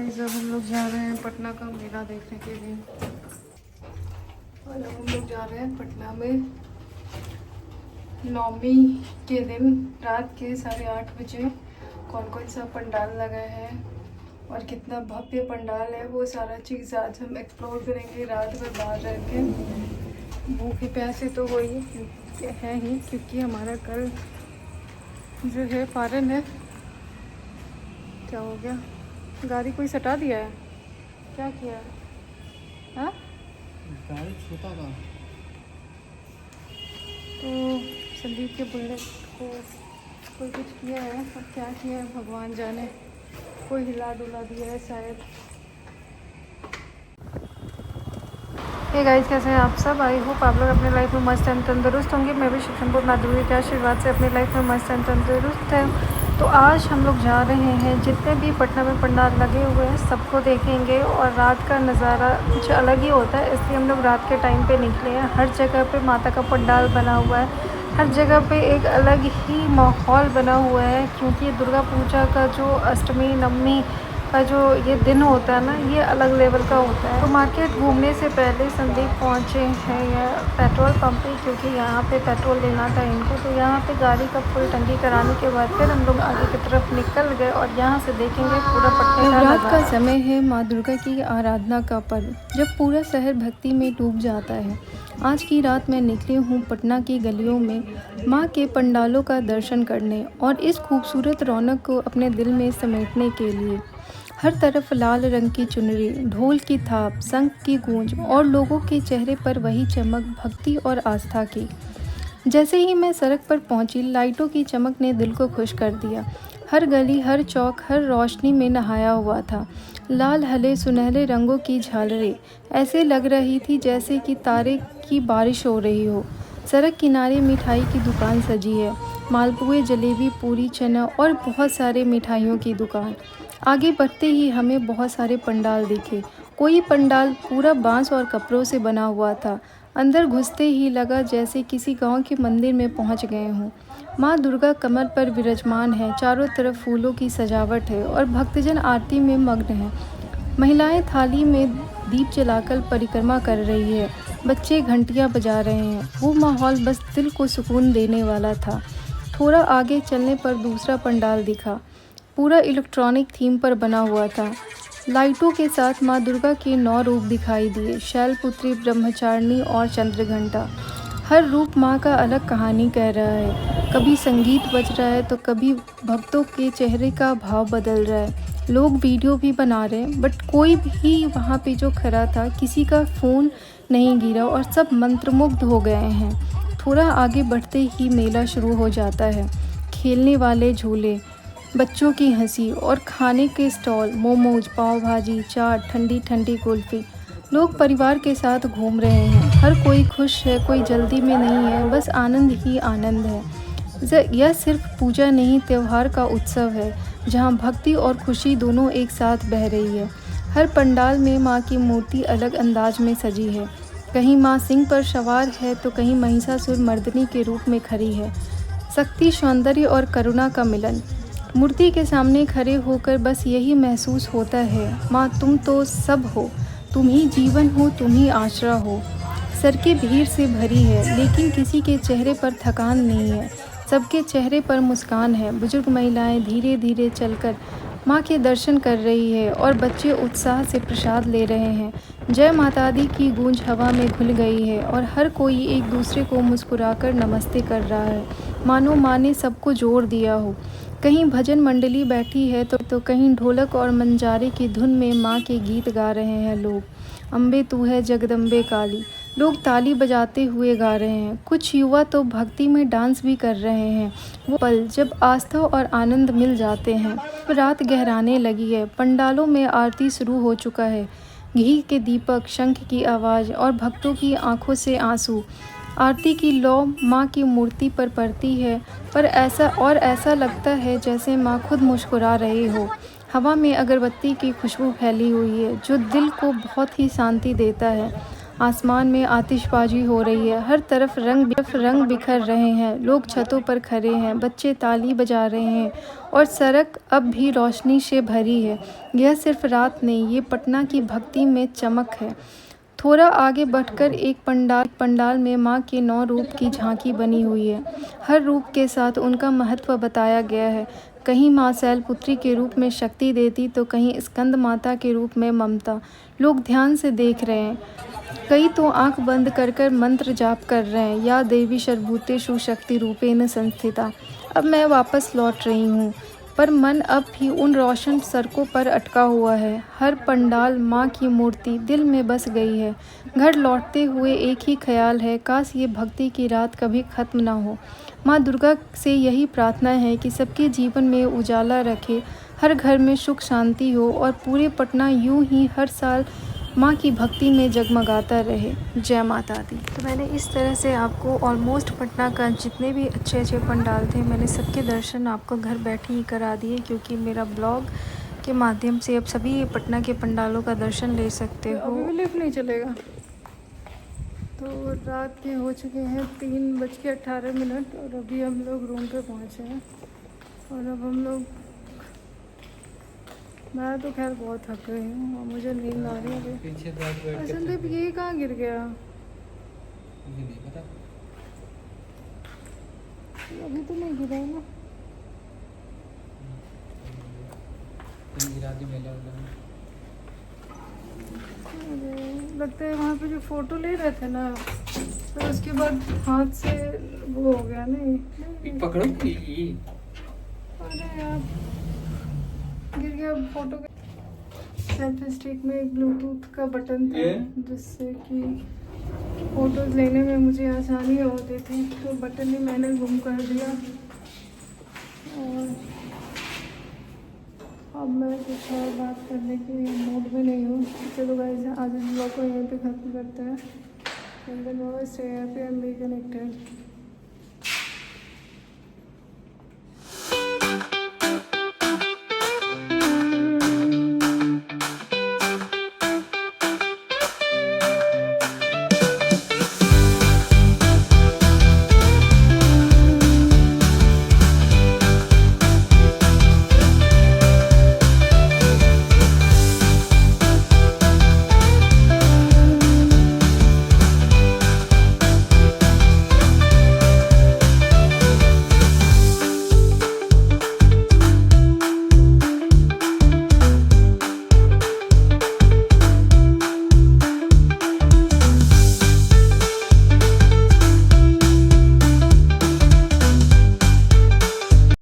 Guys, अब हम लोग जा रहे हैं पटना का मेला देखने के लिए। और अब हम लोग जा रहे हैं पटना में नवमी के दिन रात के 8:30 बजे कौन कौन सा पंडाल लगा है और कितना भव्य पंडाल है, वो सारा चीज़ आज हम एक्सप्लोर करेंगे। रात भर बाहर रह के भूखे प्यासे तो वही है ही, क्योंकि हमारा कल जो है पारण है। क्या हो गया? गाड़ी कोई सटा दिया है? क्या किया है? हाँ, गाड़ी छोटा था तो संदीप के बुलेट को कोई कुछ किया है। अब क्या किया है भगवान जाने, कोई हिला डुला दिया है शायद। हे गाइस, कैसे हैं आप सब? आई होप आप लोग अपने लाइफ में मस्त एंड तंदुरुस्त होंगे। मैं भी शिक्षणपुर माधुरी के आशीर्वाद से अपनी लाइफ में मस्त एंड तंदुरुस्त है। तो आज हम लोग जा रहे हैं, जितने भी पटना में पंडाल लगे हुए हैं सबको देखेंगे। और रात का नज़ारा कुछ अलग ही होता है, इसलिए हम लोग रात के टाइम पे निकले हैं। हर जगह पे माता का पंडाल बना हुआ है, हर जगह पे एक अलग ही माहौल बना हुआ है, क्योंकि दुर्गा पूजा का जो अष्टमी नवमी का जो ये दिन होता है ना, ये अलग लेवल का होता है। तो मार्केट घूमने से पहले संदीप पहुँचे हैं या पेट्रोल पंप पे, क्योंकि यहाँ पे पेट्रोल लेना था इनको। तो यहाँ पे गाड़ी का फुल टंकी कराने के बाद फिर हम लोग आगे की तरफ निकल गए और यहाँ से देखेंगे पूरा पटना का। रात का समय है, माँ दुर्गा की आराधना का पर्व, जब पूरा शहर भक्ति में डूब जाता है। आज की रात मैं निकली हूँ पटना की गलियों में माँ के पंडालों का दर्शन करने और इस खूबसूरत रौनक को अपने दिल में समेटने के लिए। हर तरफ लाल रंग की चुनरी, ढोल की थाप, शंख की गूंज और लोगों के चेहरे पर वही चमक भक्ति और आस्था की। जैसे ही मैं सड़क पर पहुंची, लाइटों की चमक ने दिल को खुश कर दिया। हर गली, हर चौक, हर रोशनी में नहाया हुआ था। लाल हले सुनहले रंगों की झालरें ऐसे लग रही थी जैसे कि तारे की बारिश हो रही हो। सड़क किनारे मिठाई की दुकान सजी है, मालपुए, जलेबी, पूरी, चना और बहुत सारे मिठाइयों की दुकान। आगे बढ़ते ही हमें बहुत सारे पंडाल दिखे। कोई पंडाल पूरा बांस और कपड़ों से बना हुआ था। अंदर घुसते ही लगा जैसे किसी गांव के मंदिर में पहुंच गए हों। माँ दुर्गा कमर पर विराजमान है, चारों तरफ फूलों की सजावट है और भक्तजन आरती में मग्न हैं। महिलाएं थाली में दीप जलाकर परिक्रमा कर रही है, बच्चे घंटियां बजा रहे हैं। वो माहौल बस दिल को सुकून देने वाला था। थोड़ा आगे चलने पर दूसरा पंडाल दिखा, पूरा इलेक्ट्रॉनिक थीम पर बना हुआ था। लाइटों के साथ माँ दुर्गा के 9 रूप दिखाई दिए, शैलपुत्री, ब्रह्मचारिणी और चंद्रघंटा। हर रूप माँ का अलग कहानी कह रहा है। कभी संगीत बज रहा है तो कभी भक्तों के चेहरे का भाव बदल रहा है। लोग वीडियो भी बना रहे हैं, बट कोई भी वहाँ पे जो खड़ा था, किसी का फ़ोन नहीं गिरा और सब मंत्रमुग्ध हो गए हैं। थोड़ा आगे बढ़ते ही मेला शुरू हो जाता है। खेलने वाले झूले, बच्चों की हंसी और खाने के स्टॉल, मोमोज, पाव भाजी, चाट, ठंडी ठंडी कुल्फ़ी। लोग परिवार के साथ घूम रहे हैं, हर कोई खुश है, कोई जल्दी में नहीं है, बस आनंद ही आनंद है। यह सिर्फ पूजा नहीं, त्यौहार का उत्सव है, जहां भक्ति और खुशी दोनों एक साथ बह रही है। हर पंडाल में माँ की मूर्ति अलग अंदाज में सजी है। कहीं माँ सिंह पर सवार है तो कहीं महिषासुर मर्दिनी के रूप में खड़ी है। शक्ति, सौंदर्य और करुणा का मिलन। मूर्ति के सामने खड़े होकर बस यही महसूस होता है, माँ तुम तो सब हो, तुम ही जीवन हो, तुम ही आश्रय हो। सड़कें भीड़ से भरी है, लेकिन किसी के चेहरे पर थकान नहीं है, सबके चेहरे पर मुस्कान है। बुजुर्ग महिलाएं धीरे धीरे चलकर माँ के दर्शन कर रही है और बच्चे उत्साह से प्रसाद ले रहे हैं। जय माता दी की गूंज हवा में घुल गई है और हर कोई एक दूसरे को मुस्कुराकर नमस्ते कर रहा है, मानो माँ ने सबको जोड़ दिया हो। कहीं भजन मंडली बैठी है तो कहीं ढोलक और मंजारे की धुन में माँ के गीत गा रहे हैं लोग। अम्बे तू है जगदम्बे काली, लोग ताली बजाते हुए गा रहे हैं। कुछ युवा तो भक्ति में डांस भी कर रहे हैं। वो पल जब आस्था और आनंद मिल जाते हैं। रात गहराने लगी है, पंडालों में आरती शुरू हो चुका है। घी के दीपक, शंख की आवाज़ और भक्तों की आंखों से आंसू। आरती की लौ माँ की मूर्ति पर पड़ती है, पर ऐसा लगता है जैसे माँ खुद मुस्कुरा रही हो। हवा में अगरबत्ती की खुशबू फैली हुई है, जो दिल को बहुत ही शांति देता है। आसमान में आतिशबाजी हो रही है, हर तरफ रंग बिखर रहे हैं। लोग छतों पर खड़े हैं, बच्चे ताली बजा रहे हैं और सड़क अब भी रोशनी से भरी है। यह सिर्फ रात नहीं, ये पटना की भक्ति में चमक है। थोड़ा आगे बढ़कर एक पंडाल में माँ के 9 रूप की झांकी बनी हुई है। हर रूप के साथ उनका महत्व बताया गया है। कहीं माँ शैलपुत्री के रूप में शक्ति देती तो कहीं स्कंद माता के रूप में ममता। लोग ध्यान से देख रहे हैं, कई तो आंख बंद कर मंत्र जाप कर रहे हैं, या देवी सर्वभूतेषु शक्ति रूपेण संस्थिता। अब मैं वापस लौट रही हूँ, पर मन अब भी उन रोशन सड़कों पर अटका हुआ है। हर पंडाल, माँ की मूर्ति दिल में बस गई है। घर लौटते हुए एक ही ख्याल है, काश ये भक्ति की रात कभी ख़त्म ना हो। माँ दुर्गा से यही प्रार्थना है कि सबके जीवन में उजाला रखे, हर घर में सुख शांति हो और पूरे पटना यूं ही हर साल माँ की भक्ति में जगमगाता रहे। जय माता दी। तो मैंने इस तरह से आपको ऑलमोस्ट पटना का जितने भी अच्छे अच्छे पंडाल थे, मैंने सबके दर्शन आपको घर बैठे ही करा दिए, क्योंकि मेरा ब्लॉग के माध्यम से अब सभी पटना के पंडालों का दर्शन ले सकते हो। अभी भी लिफ्ट नहीं चलेगा। तो रात के हो चुके हैं 3:18 और अभी हम लोग रूम पे पहुँचे हैं। और अब हम लोग, मैं तो खैर बहुत थक गई हूँ और मुझे नींद आ रही है। पीछे बैठ के संदीप ये कहाँ गिर गया? मुझे नहीं पता। अभी तो नहीं गिरा है ना। गिरा दी मेला वाला। अरे लगता है वहाँ पे जो फोटो ले रहे थे ना, तो उसके बाद हाथ से वो हो गया नहीं। पकड़ो। अरे यार गिर गया फोटो के। सेल्फी स्टिक में एक ब्लूटूथ का बटन था जिससे कि फोटोज लेने में मुझे आसानी होती थी, तो बटन ही मैंने गुम कर दिया। और अब मैं कुछ और बात करने की मूड में नहीं हूँ। चलो गाइस, आज इस ब्लॉग को यहीं पे ख़त्म करते हैं। Stay happy and be connected.